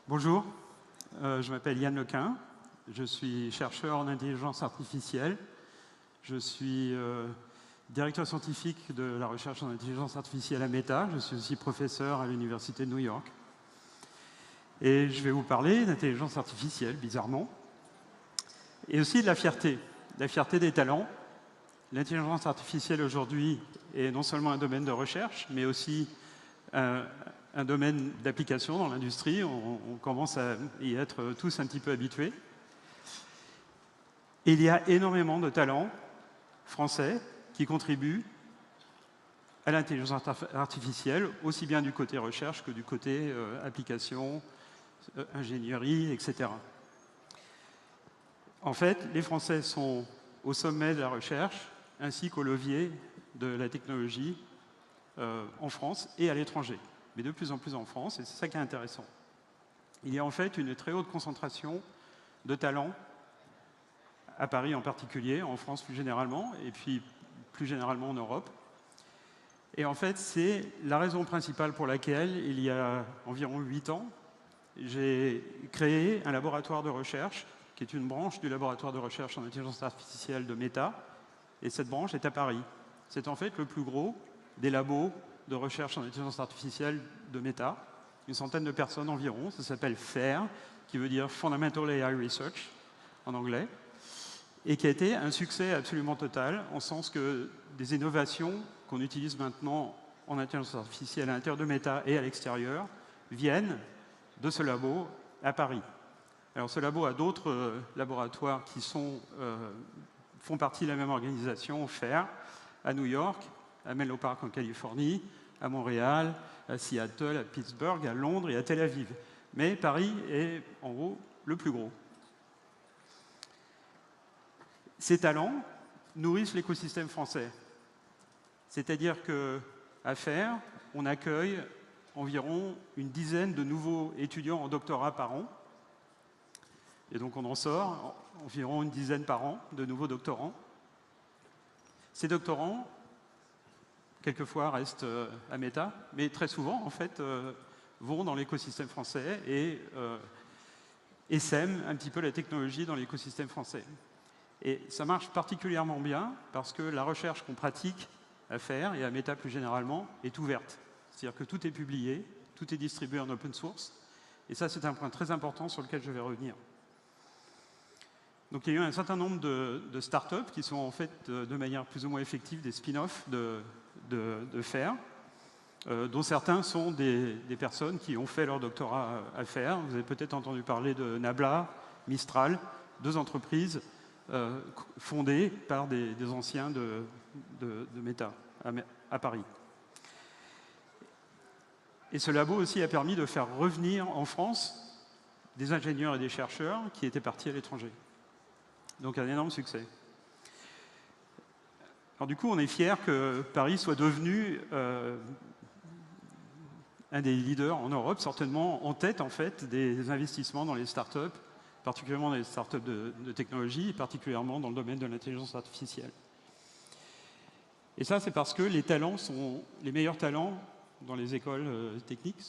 Bonjour, je m'appelle Yann Lequin, je suis chercheur en intelligence artificielle, je suis directeur scientifique de la recherche en intelligence artificielle à Meta, je suis aussi professeur à l'Université de New York. Et je vais vous parler d'intelligence artificielle, bizarrement, et aussi de la fierté des talents. L'intelligence artificielle aujourd'hui est non seulement un domaine de recherche, mais aussi un domaine d'application dans l'industrie. On commence à y être tous un petit peu habitués. Et il y a énormément de talents français qui contribuent à l'intelligence artificielle, aussi bien du côté recherche que du côté application, ingénierie, etc. En fait, les Français sont au sommet de la recherche, ainsi qu'au levier de la technologie en France et à l'étranger, mais de plus en plus en France, et c'est ça qui est intéressant. Il y a en fait une très haute concentration de talents, à Paris en particulier, en France plus généralement, et puis plus généralement en Europe. Et en fait, c'est la raison principale pour laquelle, il y a environ 8 ans, j'ai créé un laboratoire de recherche, qui est une branche du laboratoire de recherche en intelligence artificielle de Meta, et cette branche est à Paris. C'est en fait le plus gros des labos de recherche en intelligence artificielle de Meta, une centaine de personnes environ, ça s'appelle FAIR, qui veut dire Fundamental AI Research, en anglais, et qui a été un succès absolument total, en sens que des innovations qu'on utilise maintenant en intelligence artificielle à l'intérieur de Meta et à l'extérieur viennent de ce labo à Paris. Alors ce labo a d'autres laboratoires qui font partie de la même organisation, FAIR, à New York, à Menlo Park en Californie, à Montréal, à Seattle, à Pittsburgh, à Londres et à Tel Aviv. Mais Paris est en gros le plus gros. Ces talents nourrissent l'écosystème français. C'est-à-dire qu'à FAIR, on accueille environ une dizaine de nouveaux étudiants en doctorat par an. Et donc on en sort environ une dizaine par an de nouveaux doctorants. Ces doctorants, quelquefois, restent à Meta, mais très souvent, en fait, vont dans l'écosystème français et sèment un petit peu la technologie dans l'écosystème français. Et ça marche particulièrement bien parce que la recherche qu'on pratique à FAIR et à Meta plus généralement est ouverte. C'est-à-dire que tout est publié, tout est distribué en open source. Et ça, c'est un point très important sur lequel je vais revenir. Donc il y a eu un certain nombre de startups qui sont en fait de manière plus ou moins effective des spin-offs de FAIR, dont certains sont des personnes qui ont fait leur doctorat à FAIR. Vous avez peut-être entendu parler de Nabla, Mistral, deux entreprises fondées par des anciens de Meta à Paris. Et ce labo aussi a permis de faire revenir en France des ingénieurs et des chercheurs qui étaient partis à l'étranger. Donc un énorme succès. Alors du coup, on est fiers que Paris soit devenu un des leaders en Europe, certainement en tête en fait des investissements dans les startups, particulièrement dans les startups de technologie, et particulièrement dans le domaine de l'intelligence artificielle. Et ça, c'est parce que les meilleurs talents dans les écoles techniques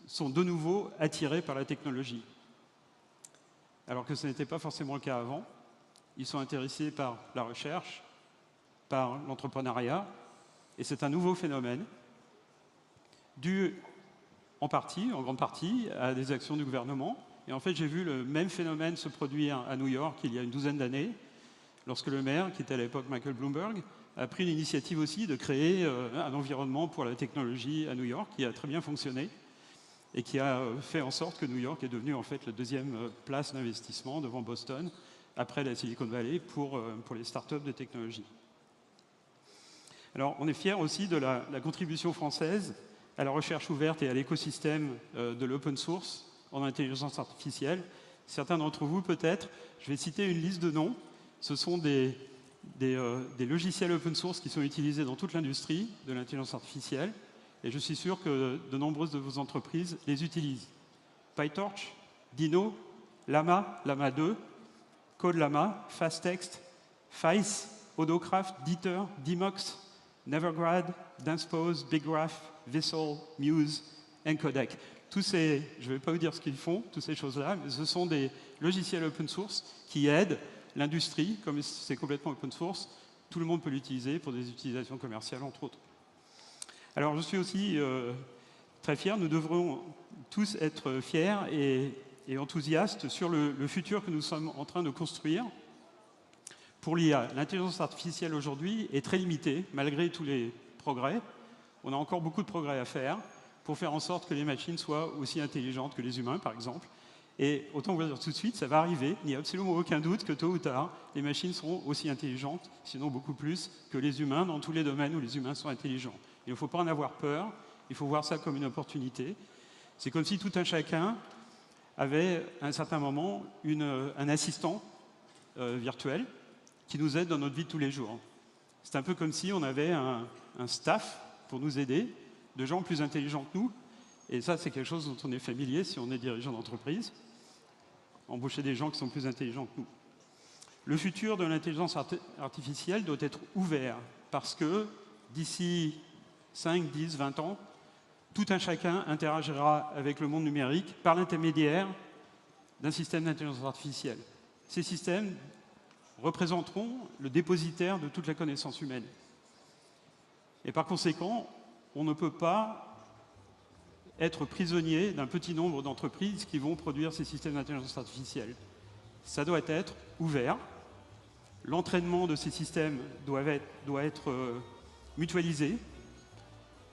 sont de nouveau attirés par la technologie. Alors que ce n'était pas forcément le cas avant. Ils sont intéressés par la recherche, par l'entrepreneuriat, et c'est un nouveau phénomène, dû en grande partie, à des actions du gouvernement. Et en fait, j'ai vu le même phénomène se produire à New York il y a une douzaine d'années, lorsque le maire, qui était à l'époque Michael Bloomberg, a pris l'initiative aussi de créer un environnement pour la technologie à New York, qui a très bien fonctionné, et qui a fait en sorte que New York est devenu en fait la deuxième place d'investissement devant Boston, après la Silicon Valley, pour les startups de technologie. Alors, on est fiers aussi de la contribution française à la recherche ouverte et à l'écosystème de l'open source en intelligence artificielle. Certains d'entre vous, peut-être, je vais citer une liste de noms. Ce sont des logiciels open source qui sont utilisés dans toute l'industrie de l'intelligence artificielle, et je suis sûr que de nombreuses de vos entreprises les utilisent. PyTorch, Dino, Llama, Llama 2, CodeLlama, FastText, FAISS, Odocraft, Diter, Dmox, Nevergrad, Dancepose, BigGraph, Vessel, Muse, Encodec. Tous ces, je ne vais pas vous dire ce qu'ils font, toutes ces choses-là, mais ce sont des logiciels open source qui aident l'industrie, comme c'est complètement open source, tout le monde peut l'utiliser pour des utilisations commerciales, entre autres. Alors, je suis aussi très fier, nous devrons tous être fiers et enthousiastes sur le futur que nous sommes en train de construire pour l'IA. L'intelligence artificielle aujourd'hui est très limitée, malgré tous les progrès. On a encore beaucoup de progrès à faire pour faire en sorte que les machines soient aussi intelligentes que les humains, par exemple. Et autant vous dire tout de suite, ça va arriver. Il n'y a absolument aucun doute que tôt ou tard, les machines seront aussi intelligentes, sinon beaucoup plus, que les humains dans tous les domaines où les humains sont intelligents. Il ne faut pas en avoir peur, il faut voir ça comme une opportunité. C'est comme si tout un chacun avait, à un certain moment, un assistant virtuel qui nous aide dans notre vie de tous les jours. C'est un peu comme si on avait un staff pour nous aider, de gens plus intelligents que nous. Et ça, c'est quelque chose dont on est familier si on est dirigeant d'entreprise. Embaucher des gens qui sont plus intelligents que nous. Le futur de l'intelligence artificielle doit être ouvert parce que d'ici 5, 10, 20 ans, tout un chacun interagira avec le monde numérique par l'intermédiaire d'un système d'intelligence artificielle. Ces systèmes représenteront le dépositaire de toute la connaissance humaine. Et par conséquent, on ne peut pas être prisonnier d'un petit nombre d'entreprises qui vont produire ces systèmes d'intelligence artificielle. Ça doit être ouvert. L'entraînement de ces systèmes doit être mutualisé.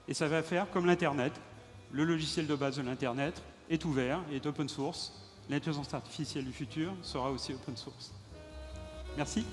Et ça va faire comme l'Internet. Le logiciel de base de l'Internet est ouvert, est open source. L'intelligence artificielle du futur sera aussi open source. Merci.